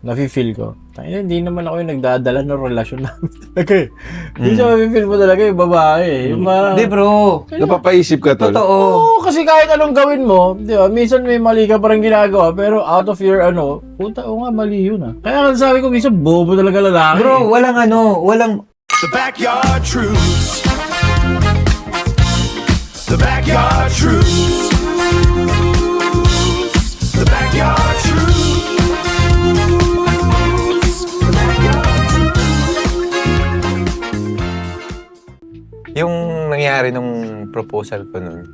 nafe-feel ko. Hindi naman ako yung nagdadala ng relasyon namin talaga eh. Hindi siya mafe-feel mo talaga yung babae eh. Yung parang, Hindi bro. Napapaisip ka, tol. Totoo. oo, kasi kahit anong gawin mo, di ba, minsan may mali ka parang ginagawa, pero out of your puta, o nga, mali yun ah. Kaya sabi ko, minsan bobo talaga lalaki. Bro, walang The backyard truth. The backyard truth. The backyard truth. The backyard truth. yung nangyari nung proposal ko nun.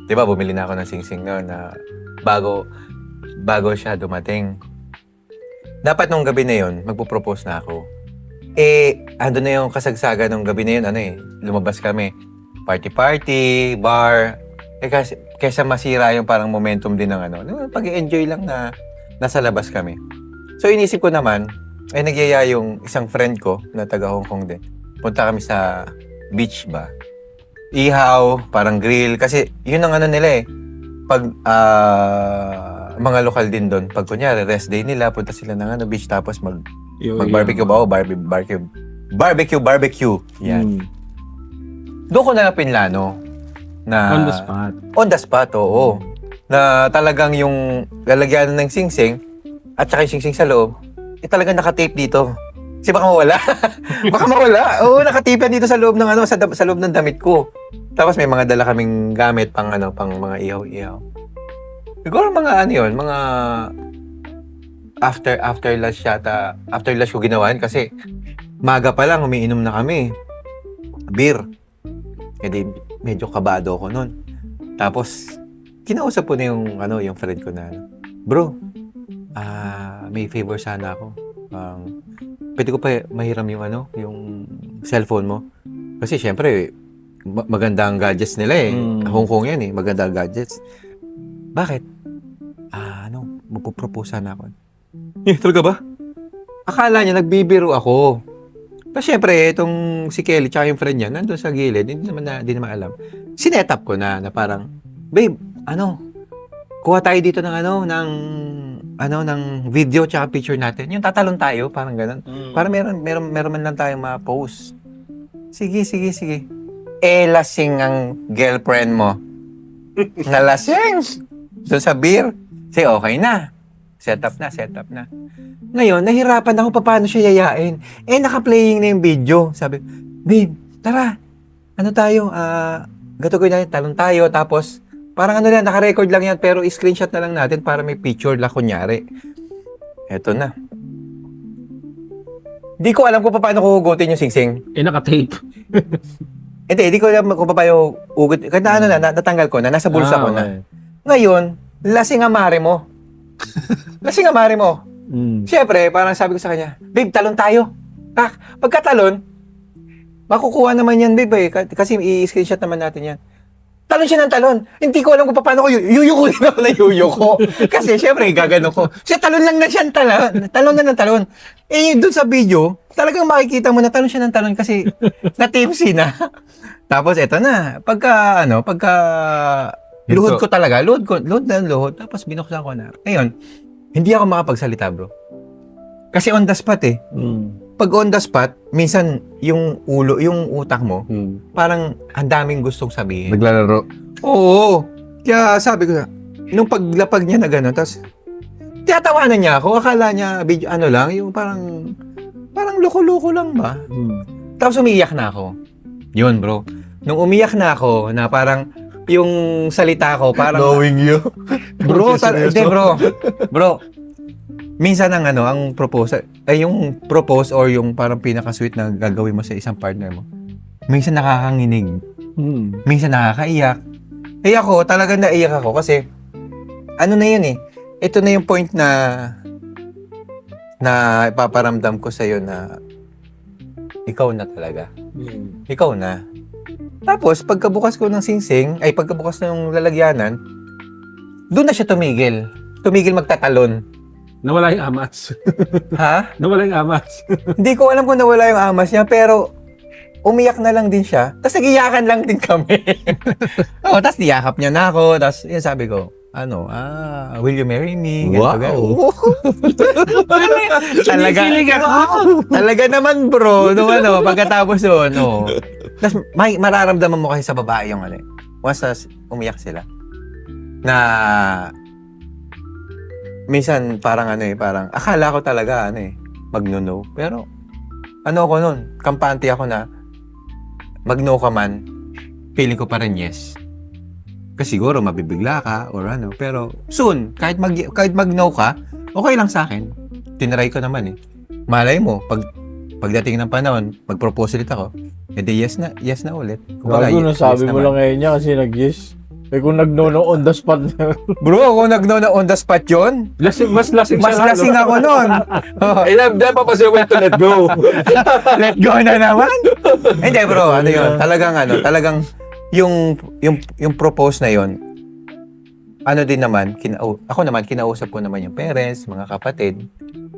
'Di ba, bumili na ako ng singsing noon na bago siya dumating. Dapat nung gabi na yon, magpo-propose na ako. Ando na yung kasagsagan nung gabi na yun, lumabas kami. Party, bar. Kasi, kesa masira yung parang momentum din ng pag-enjoy lang na nasa labas kami. So, inisip ko naman, nagyaya yung isang friend ko na taga Hong Kong din. Punta kami sa beach ba? Ihaw, parang grill. Kasi, yun ang nila eh. Pag, mga lokal din doon. Pag kunyari, rest day nila, punta sila ng beach, tapos mag-barbecue ba? Barbecue. Yan. Doon ko na pinlano na On the spot. On the spot, oo. Na talagang yung lalagyan ng singsing at saka yung singsing sa loob, talagang naka-tape dito. Kasi baka mawala. Baka mawala. Oo, naka-tape yan dito sa loob ng sa loob ng damit ko. Tapos may mga dala kaming gamit pang mga ihaw-ihaw. Siguro mga mga after lunch yata. After lunch ko ginawan kasi maga pa lang umiinom na kami. Beer. Kasi medyo kabado ako noon. Tapos kinausap ko na yung friend ko na, bro, may favor sana ako. Pwede ko pa mahiram yung cellphone mo. Kasi syempre, maganda ang gadgets nila eh. Hong Kong yan eh, maganda ang gadgets. Bakit? Magpo-propose sana ako. Talaga ba? Akala niya nagbibiro ako. Tapos syempre, itong si Kelly tsaka yung friend niya, nandun sa gilid, hindi naman alam. Sinet up ko na parang, babe, kuha tayo dito ng ng video tsaka picture natin. Yung tatalon tayo, parang ganun. Para meron man lang tayong ma-post. Sige. Lasing ang girlfriend mo. Nalasing! Doon sa beer. Sige, okay na. Set up na. Ngayon, nahirapan ako paano siya yayain. Naka-playing na yung video. Sabi, babe, tara. Tayo? Gatugoy natin, talon tayo. Tapos, parang naka-record lang yan, pero screenshot na lang natin para may picture lang kunyari. Eto na. Di ko alam kung paano kuhugutin yung singsing. Naka-tape. Hindi ko alam kung paano hugot. Kaya natanggal ko na, nasa bulsa ko na. Ngayon, lasing ang mare mo. Siyempre, parang sabi ko sa kanya, babe, talon tayo. Pagkatalon, makukuha naman yan, babe, kasi i-screenshot naman natin yan. Talon siya ng talon. Hindi ko alam kung paano ko yuyuko din ako na yuyuko. Kasi siyempre, gagano ko. Siya talon lang na siya ng talon. Talon na ng talon. Doon sa video, talagang makikita mo na talon siya ng talon kasi na-tipsy na. Tapos, eto na. Pagka luhod ko talaga. Luhod. Tapos binuksan ko na. Ngayon, hindi ako makapagsalita, bro. Kasi on the spot eh. Pag on the spot, minsan yung utak mo, parang ang daming gustong sabihin. Naglalaro. Oo. Kaya sabi ko, nung paglapag niya na gano'n, tapos tiyatawanan niya ako. Akala niya, video, lang, yung parang loko-loko lang ba? Tapos umiiyak na ako. Yun, bro. Nung umiyak na ako, na parang yung salita ko, parang Knowing you. Bro, Bro, minsan ang proposal, yung propose or yung parang pinaka-sweet na gagawin mo sa isang partner mo, minsan nakakanginig. Minsan nakakaiyak. Ako, talagang naiyak ako kasi, na yun eh, ito na yung point na ipaparamdam ko sa'yo na ikaw na talaga. Ikaw na. Tapos, pagkabukas ko ng singsing, pagkabukas ng lalagyanan, doon na siya tumigil. Tumigil magtatalon. Nawala yung amas. Ha? Nawala yung amas. Hindi ko alam kung nawala yung amas niya, pero umiyak na lang din siya. Tapos nagiyakan lang din kami. Tapos niyakap niya na ako. Tapos yun sabi ko, will you marry me? Wow. Talaga naman bro, pagkatapos doon, Tapos mararamdaman mo kasi sa babae yung once na umiyak sila, na minsan parang parang akala ko talaga magno-no. Pero ako nun, kampante ako na mag-no ka man, feeling ko pa rin yes. Kasi siguro mabibigla ka or pero soon, kahit mag-no ka, okay lang sa akin. Tinry ko naman Malay mo, pagdating ng panahon, mag-propose ulit ako, edi yes na ulit. Bago nasabi mo lang ngayon niya kasi nag-yes. Kung nag-no on the spot na. Bro, kung nag-no na on the spot yun, Mas lasing mas siya. lasing ako nun. I love them, pa siya went to let go. Let go na naman. Hindi bro, yun, talagang yung propose na yun, din naman, ako naman, kinausap ko naman yung parents, mga kapatid,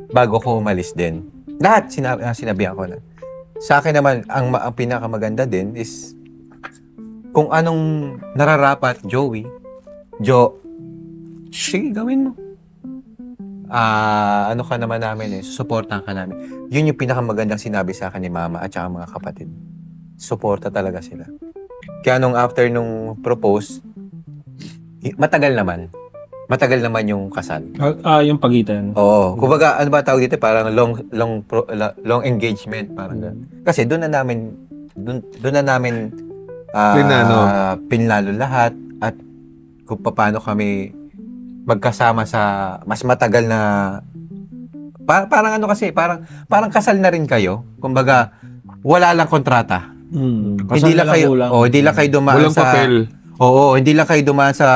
bago ko umalis din. Lahat sinabihan ko na. Sa akin naman, ang pinakamaganda din is, kung anong nararapat, sige, gawin mo. Ka naman namin susuportahan ka namin. Yun yung pinakamagandang sinabi sa akin ni mama at saka mga kapatid. Suporta talaga sila. Kaya after nung propose, matagal naman yung kasal. Yung pagitan. Oo. Kumbaga, ano ba tawag dito? Parang long engagement. Parang ganun. Kasi doon na namin pinlalo lahat at kung paano kami magkasama sa mas matagal na parang parang kasal na rin kayo. Kumbaga, wala lang kontrata. Hindi lang kayo dumaan Walang sa papel. Oo, hindi lang kayo dumaan sa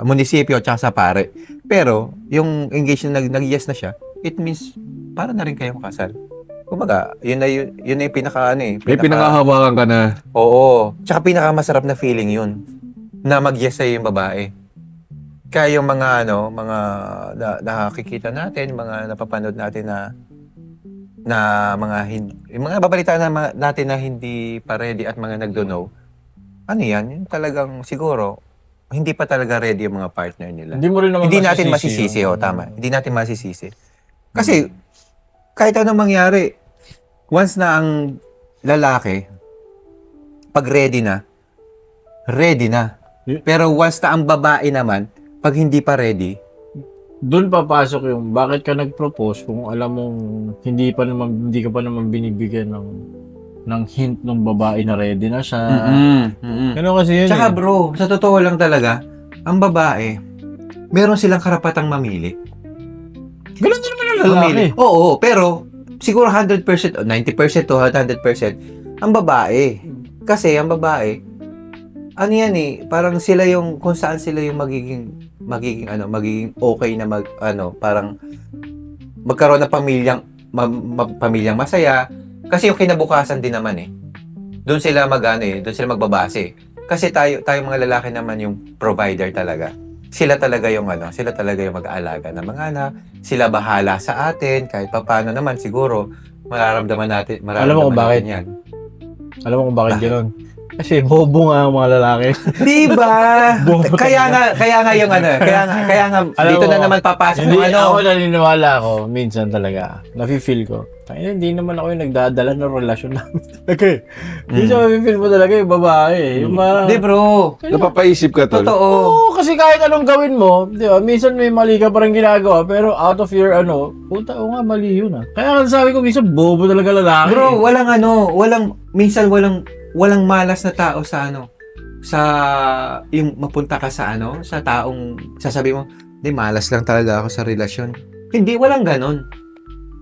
munisipyo at sa pare. Pero yung engagement nag-yes na siya, it means para na rin kayo makasal. Kumbaga, yun na yung pinaka May pinangahawakan ka na. Oo. Tsaka pinakamasarap na feeling yun. Na mag-yes sa'yo yung babae. Kaya yung mga nakikita natin, mga napapanood natin na mga babalita natin na hindi pa ready at mga nagdo-know, yung talagang siguro, hindi pa talaga ready yung mga partner nila. Hindi natin masisisi. Tama. Hindi natin masisisi. Kasi, kahit anong mangyari, once na ang lalaki, pag ready na. Pero once na ang babae naman, pag hindi pa ready, doon papasok yung bakit ka nag-propose kung alam mong hindi ka pa naman binibigyan ng hint ng babae na ready na siya. Ano kasi yun Tsaka bro, sa totoo lang talaga, ang babae, meron silang karapatang mamili. Ganun din naman ang lalaki. Oo, pero siguro 100% o 90% to 100% ang babae. Kasi ang babae, parang sila yung kung saan sila yung magiging okay na parang magkaroon ng pamilyang masaya. Kasi yung kinabukasan din naman doon sila magbabase. Kasi tayo mga lalaki naman yung provider talaga. Sila talaga yung mag-aalaga ng mga anak. Sila bahala sa atin kahit papaano naman siguro mararamdaman natin Alam mo kung bakit? yan. Alam mo kung bakit gano'n? Kasi bobo nga ang mga lalaki. Di ba? kaya nga yung kaya nga dito na naman papasok Hindi, yung ako naniniwala ako, minsan talaga, nafe-feel ko. Hindi naman ako yung nagdadala ng relasyon namin. Okay. Minsan mafe-feel mo talaga yung babae. Yung Di bro. Napapaisip ka, tol. Totoo. Oo, kasi kahit anong gawin mo, di ba, minsan may mali ka parang ginagawa, pero out of your puta, mali yun Kaya sabi ko, minsan bobo talaga lalaki. Bro, minsan walang malas na tao sa yung mapunta ka sa sa taong sasabi mo, malas lang talaga ako sa relasyon. Hindi, walang ganon.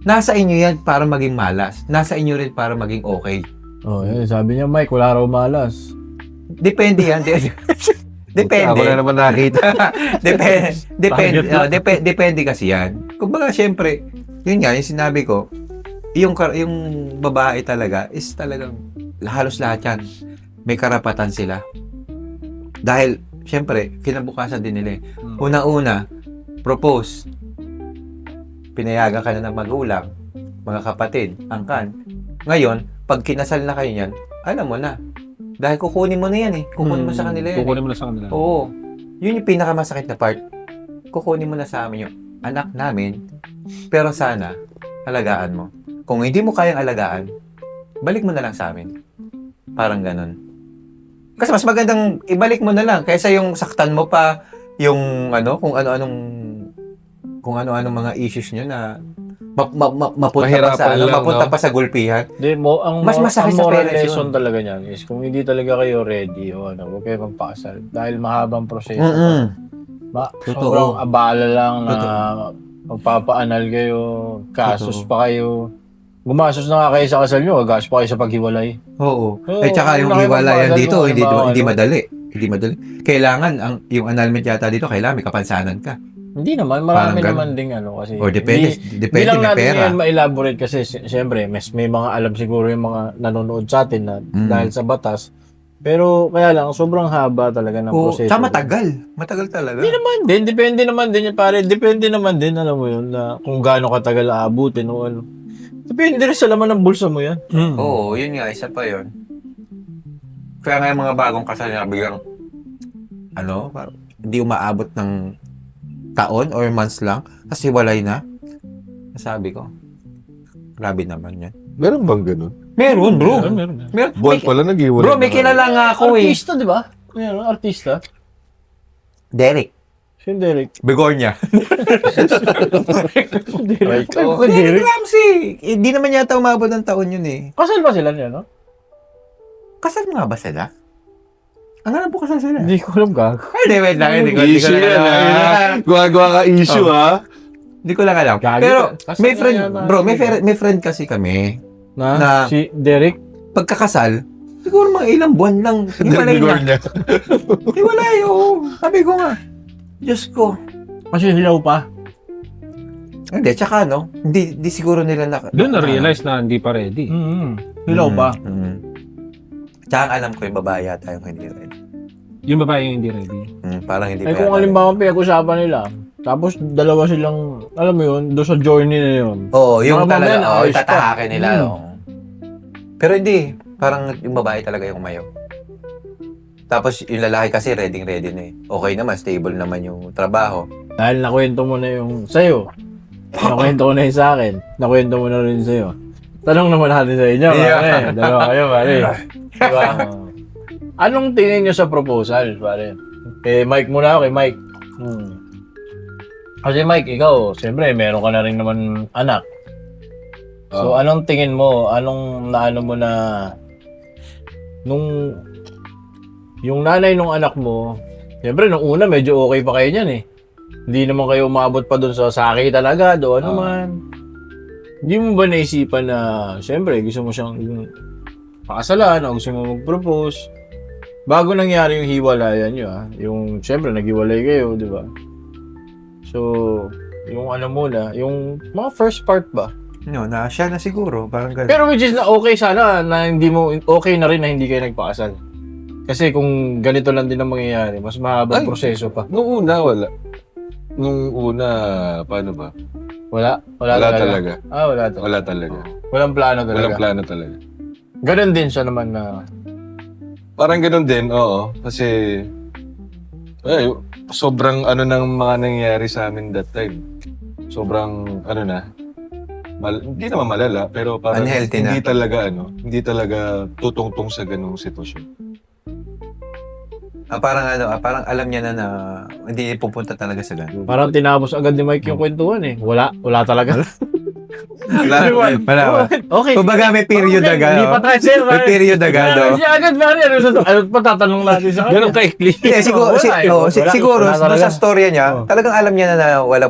Nasa inyo yan para maging malas. Nasa inyo rin para maging okay. Sabi niya, Mike, wala raw malas. Depende yan. Depende. Ako na naman nakita. Depende kasi yan. Kumbaga, syempre, yun nga, yung sinabi ko, yung babae talaga is talagang halos lahat yan. May karapatan sila. Dahil, syempre, kinabukasan din nila. Una-una, propose. Pinayagan ka na ng magulang, mga kapatid, angkan. Ngayon, pag kinasal na kayo yan, alam mo na. Dahil kukunin mo na yan Kukunin mo sa kanila yan. Kukunin mo na sa kanila. Oo. Yun yung pinakamasakit na part. Kukunin mo na sa amin yung anak namin, pero sana, alagaan mo. Kung hindi mo kayang alagaan, balik mo na lang sa amin. Parang ganun. Kasi mas magandang ibalik mo na lang kaysa yung saktan mo pa yung kung ano-anong mga issues nyo na mapunta Mahirapan pa sa lang, mapunta no? pa sa gulpihan. Di, Mas masakit ang sa moral parents lesson yun. talaga niyan is kung hindi talaga kayo ready o huwag kayo magpakasal. Dahil mahabang proseso. Totoo. Sobrang abala lang na Totoo. magpapaanal kayo, kasos Totoo. pa kayo. Gumasos na nga kayo sa kasal nyo, gasos pa kayo sa paghiwalay. Oo. Oo, Tsaka yung laki hiwalayan magpakasal dito, mo, hindi halimbawa, hindi madali. Hindi madali. Kailangan yung annulment yata dito, kailangan may kapansanan ka. Hindi naman, marami Parang naman ding kasi. Or depende Hindi lang may natin pera. yan ma-elaborate kasi siyempre, may mga alam siguro yung mga nanonood sa atin na dahil sa batas. Pero kaya lang, sobrang haba talaga ng Oo, proseso. tsaka matagal. Matagal talaga. Hindi naman din, depende naman din yan, pare. Depende naman din, alam mo yun, na kung gaano katagal aabutin o ano. Depende rin sa laman ng bulsa mo yan. Oo, yun nga, isa pa yun. Kaya nga yung mga bagong kasal na biglang, parang hindi umaabot ng taon or months lang, kasi walay na. Sabi ko, grabe naman yan. Meron bang ganun? Meron, bro. Meron. Meron. Buwan pala nag-iwalay. Bro, may kilala nga ako eh. Artista, di ba? Meron, artista. Derek. Si Derek. Begornia. Derek. Derek Ramsey. Hindi naman yata umabot ng taon yun eh. Kasal ba sila niya, no? Kasal nga ba sila? Ang alam po kasal sila. Hindi ko alam gago. Hindi, wait lang. Hindi ko Issue lang yan, alam. Gawa ka issue, ha? Hindi ko lang alam. Gagi Pero, ka. Kasal may na friend, yan, bro, may Derek. may friend kasi kami. Na? Na- Si Derek? Pagkakasal, siguro mga ilang buwan lang. Hiwalay na. Begornia. Hiwalay, oo. Sabi ko nga. Diyos ko. Kasi hilaw pa. Hindi, tsaka hindi siguro nila Doon na-realize na hindi pa ready. Hilaw pa. Tsaka ang alam ko yung babae yata yung hindi ready. Yung babae yung hindi ready. Parang hindi Eh pa kung yata halimbawa pinag-usapan nila, tapos dalawa silang, alam mo yun, doon sa journey na yun. Oo, yung Mga talaga, mamaya, ayos pa. tatahakin nila. Oo. Pero hindi, parang yung babae talaga yung umayaw. Tapos yung lalaki kasi ready na eh. Okay naman, stable naman yung trabaho. Dahil nakwento mo na yung sa'yo. Nakwento ko na yung sa akin. Nakwento mo na rin sa'yo. Tanong naman natin sa inyo, Yeah. pare. Dalawa kayo, pare. Diba? Anong tingin nyo sa proposal, pare? Kay Mike muna ako, kay Mike. Kasi Mike, ikaw, siyempre, meron ka na rin naman anak. So, anong tingin mo? Anong naano mo na nung yung nanay nung anak mo, siyempre, nung una, medyo okay pa kayo niyan eh. Hindi naman kayo umabot pa doon sa sakit talaga, doon naman. Hindi mo ba naisipan na, siyempre, gusto mo siyang pakasalan o gusto mo mag-propose? Bago nangyari yung hiwalayan nyo, yung, siyempre, naghiwalay kayo, di ba? So, yung ano muna, yung mga first part ba? Na siya na siguro, parang ganun. Pero which is na okay sana na hindi mo, okay na rin na hindi kayo nagpakasal. Kasi kung ganito lang din ang mangyayari, mas mahabang Ay. proseso pa. Nung una, wala. Nung una, paano ba? Wala Wala talaga. talaga. Wala to. Wala talaga. Walang plano talaga. Walang plano talaga. Ganun din siya naman na, Parang ganun din, oo. Kasi, sobrang ano nang mga nangyayari sa amin that time. Sobrang, hindi naman malala, pero parang Unhealthy na. hindi talaga tutungtong sa ganung sitwasyon. Parang alam niya na hindi pupunta talaga sa ganun. parang tinapos agad ni Mike yung kwentuhan eh. Wala talaga. Wala. Okay. Kumbaga may period Okay, agad. Hindi pa tayo, sir. May period agad. oh. Siya agad, pare. Ano pa tatanong natin sa kanya? Ganun ka-ikli. Hindi, siguro, siguro Wala doon talaga. sa storya niya, Oh. talagang alam niya na walang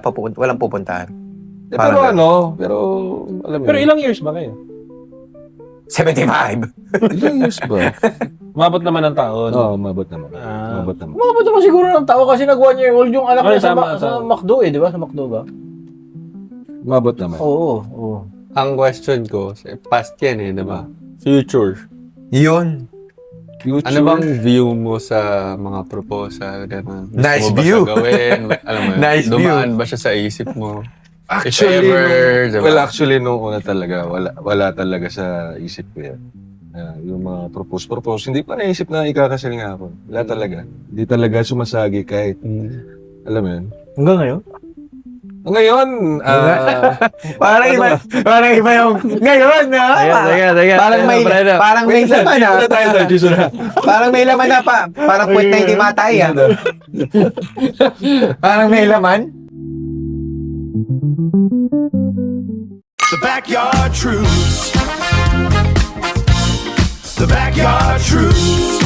pupuntahan. Pero Parang pero alam mo. Pero ilang years ba kayo? 75. ilang years ba? Umabot naman ng taon. Oo, mabot naman. Ah. Mabot naman. Mga ba't naman siguro ng tao kasi nag 1 year old yung anak Ay, niya tama, sa tama. McDo eh, di ba? Sa McDo ba? Mabot naman. Oo. Ang question ko, past yan di ba? Future. Yun. Future. Ano bang view mo sa mga proposal? Ganun? Gusto Nice mo ba view. siya gawin? Alam mo, Nice dumaan ba siya sa isip mo? Actually, If ever, diba? actually, nung una talaga, wala talaga sa isip ko yan. Yung mga propose. Hindi pa naisip na ikakasal nga ako. Wala talaga. Hindi talaga sumasagi kahit, alam mo yun. Hanggang ngayon? Ngayon, Parang iba yung ngayon na. Parang may laman na. Parang may laman na pa. Parang puwet na hindi matay ah. Parang may laman. The Backyard Truths. The Backyard Truths.